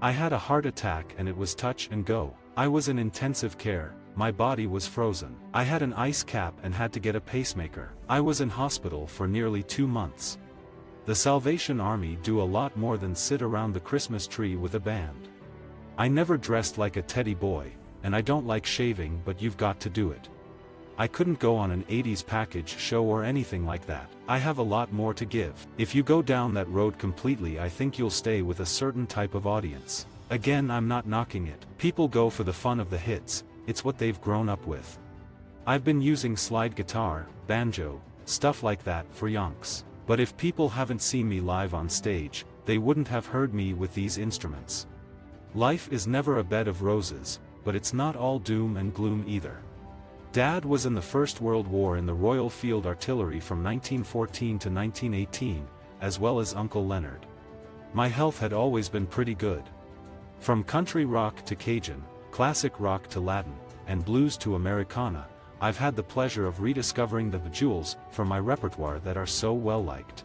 I had a heart attack and it was touch and go. I was in intensive care, my body was frozen. I had an ice cap and had to get a pacemaker. I was in hospital for nearly 2 months. The Salvation Army do a lot more than sit around the Christmas tree with a band. I never dressed like a teddy boy, and I don't like shaving, but you've got to do it. I couldn't go on an 80s package show or anything like that. I have a lot more to give. If you go down that road completely, I think you'll stay with a certain type of audience. Again, I'm not knocking it. People go for the fun of the hits, it's what they've grown up with. I've been using slide guitar, banjo, stuff like that for yonks. But if people haven't seen me live on stage, they wouldn't have heard me with these instruments. Life is never a bed of roses, but it's not all doom and gloom either. Dad was in the First World War in the Royal Field Artillery from 1914 to 1918, as well as Uncle Leonard. My health had always been pretty good. From country rock to Cajun, classic rock to Latin, and blues to Americana, I've had the pleasure of rediscovering the jewels from my repertoire that are so well liked.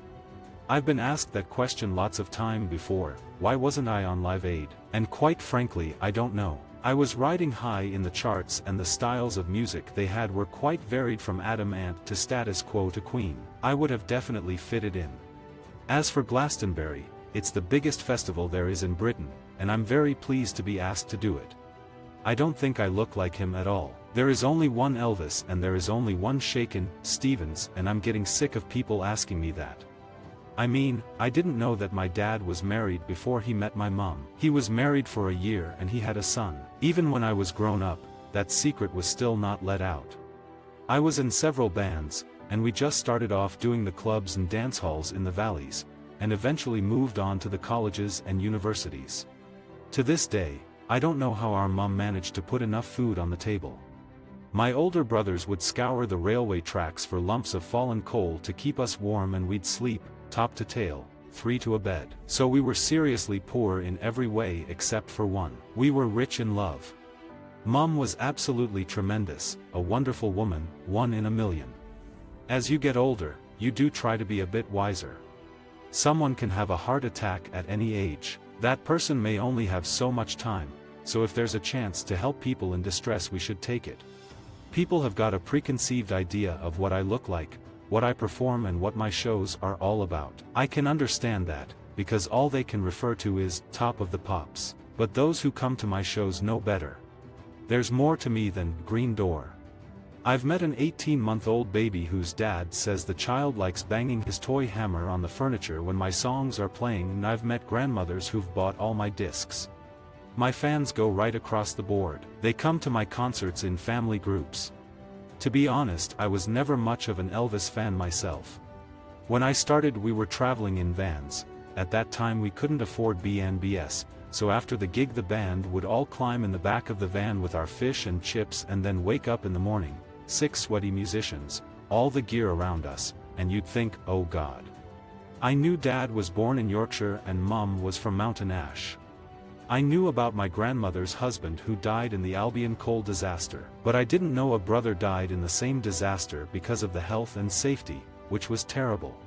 I've been asked that question lots of time before, why wasn't I on Live Aid? And quite frankly, I don't know. I was riding high in the charts and the styles of music they had were quite varied from Adam Ant to Status Quo to Queen. I would have definitely fitted in. As for Glastonbury, it's the biggest festival there is in Britain, and I'm very pleased to be asked to do it. I don't think I look like him at all. There is only one Elvis and there is only one Shakin, Stevens, and I'm getting sick of people asking me that. I mean, I didn't know that my dad was married before he met my mom. He was married for a year and he had a son. Even when I was grown up, that secret was still not let out. I was in several bands, and we just started off doing the clubs and dance halls in the valleys, and eventually moved on to the colleges and universities. To this day, I don't know how our mom managed to put enough food on the table. My older brothers would scour the railway tracks for lumps of fallen coal to keep us warm, and we'd sleep, top to tail, 3 to a bed. So we were seriously poor in every way except for one. We were rich in love. Mom was absolutely tremendous, a wonderful woman, 1 in a million. As you get older, you do try to be a bit wiser. Someone can have a heart attack at any age. That person may only have so much time, so if there's a chance to help people in distress, we should take it. People have got a preconceived idea of what I look like, what I perform, and what my shows are all about. I can understand that, because all they can refer to is Top of the Pops. But those who come to my shows know better. There's more to me than Green Door. I've met an 18-month-old baby whose dad says the child likes banging his toy hammer on the furniture when my songs are playing, and I've met grandmothers who've bought all my discs. My fans go right across the board. They come to my concerts in family groups. To be honest, I was never much of an Elvis fan myself. When I started, we were traveling in vans. At that time we couldn't afford BNBS, so after the gig the band would all climb in the back of the van with our fish and chips and then wake up in the morning, 6 sweaty musicians, all the gear around us, and you'd think, oh God. I knew Dad was born in Yorkshire and Mum was from Mountain Ash. I knew about my grandmother's husband who died in the Albion coal disaster, but I didn't know a brother died in the same disaster because of the health and safety, which was terrible.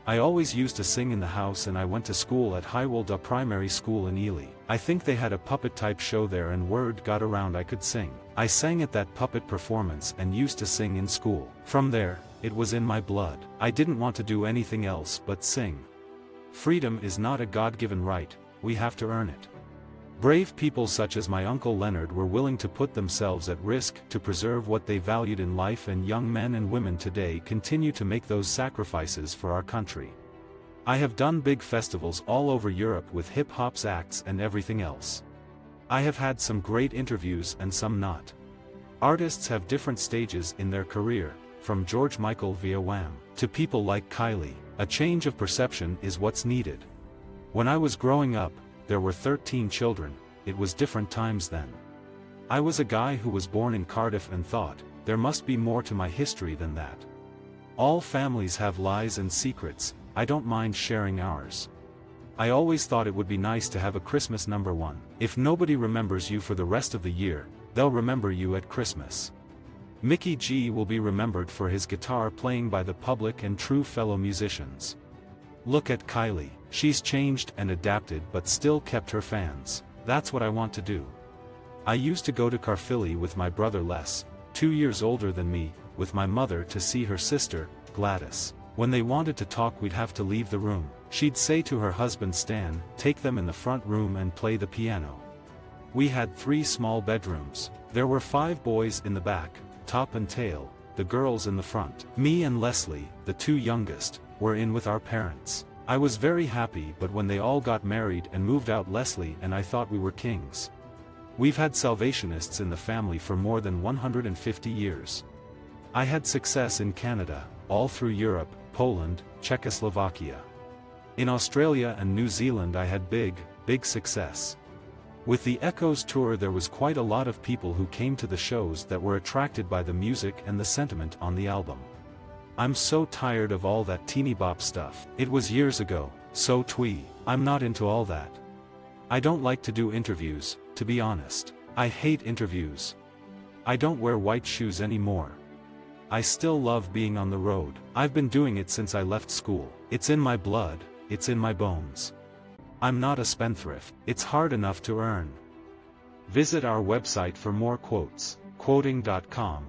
I always used to sing in the house, and I went to school at Highwolda Primary School in Ely. I think they had a puppet-type show there, and word got around I could sing. I sang at that puppet performance and used to sing in school. From there, it was in my blood. I didn't want to do anything else but sing. Freedom is not a God-given right, we have to earn it. Brave people such as my Uncle Leonard were willing to put themselves at risk to preserve what they valued in life, and young men and women today continue to make those sacrifices for our country. I have done big festivals all over Europe with hip-hop's acts and everything else. I have had some great interviews and some not. Artists have different stages in their career, from George Michael via Wham! To people like Kylie. A change of perception is what's needed. When I was growing up, there were 13 children, it was different times then. I was a guy who was born in Cardiff and thought, there must be more to my history than that. All families have lies and secrets, I don't mind sharing ours. I always thought it would be nice to have a Christmas #1. If nobody remembers you for the rest of the year, they'll remember you at Christmas. Mickey G will be remembered for his guitar playing by the public and true fellow musicians. Look at Kylie, she's changed and adapted but still kept her fans. That's what I want to do. I used to go to Caerphilly with my brother Les, 2 years older than me, with my mother to see her sister, Gladys. When they wanted to talk we'd have to leave the room. She'd say to her husband Stan, take them in the front room and play the piano. We had 3 small bedrooms. There were 5 boys in the back, top and tail, the girls in the front. Me and Leslie, the 2 youngest, were in with our parents. I was very happy, but when they all got married and moved out, Leslie and I thought we were kings. We've had Salvationists in the family for more than 150 years. I had success in Canada, all through Europe, Poland, Czechoslovakia. In Australia and New Zealand I had big success. With the Echoes tour there was quite a lot of people who came to the shows that were attracted by the music and the sentiment on the album. I'm so tired of all that teeny bop stuff. It was years ago, so twee. I'm not into all that. I don't like to do interviews, to be honest. I hate interviews. I don't wear white shoes anymore. I still love being on the road. I've been doing it since I left school. It's in my blood, it's in my bones. I'm not a spendthrift. It's hard enough to earn. Visit our website for more quotes, quoting.com.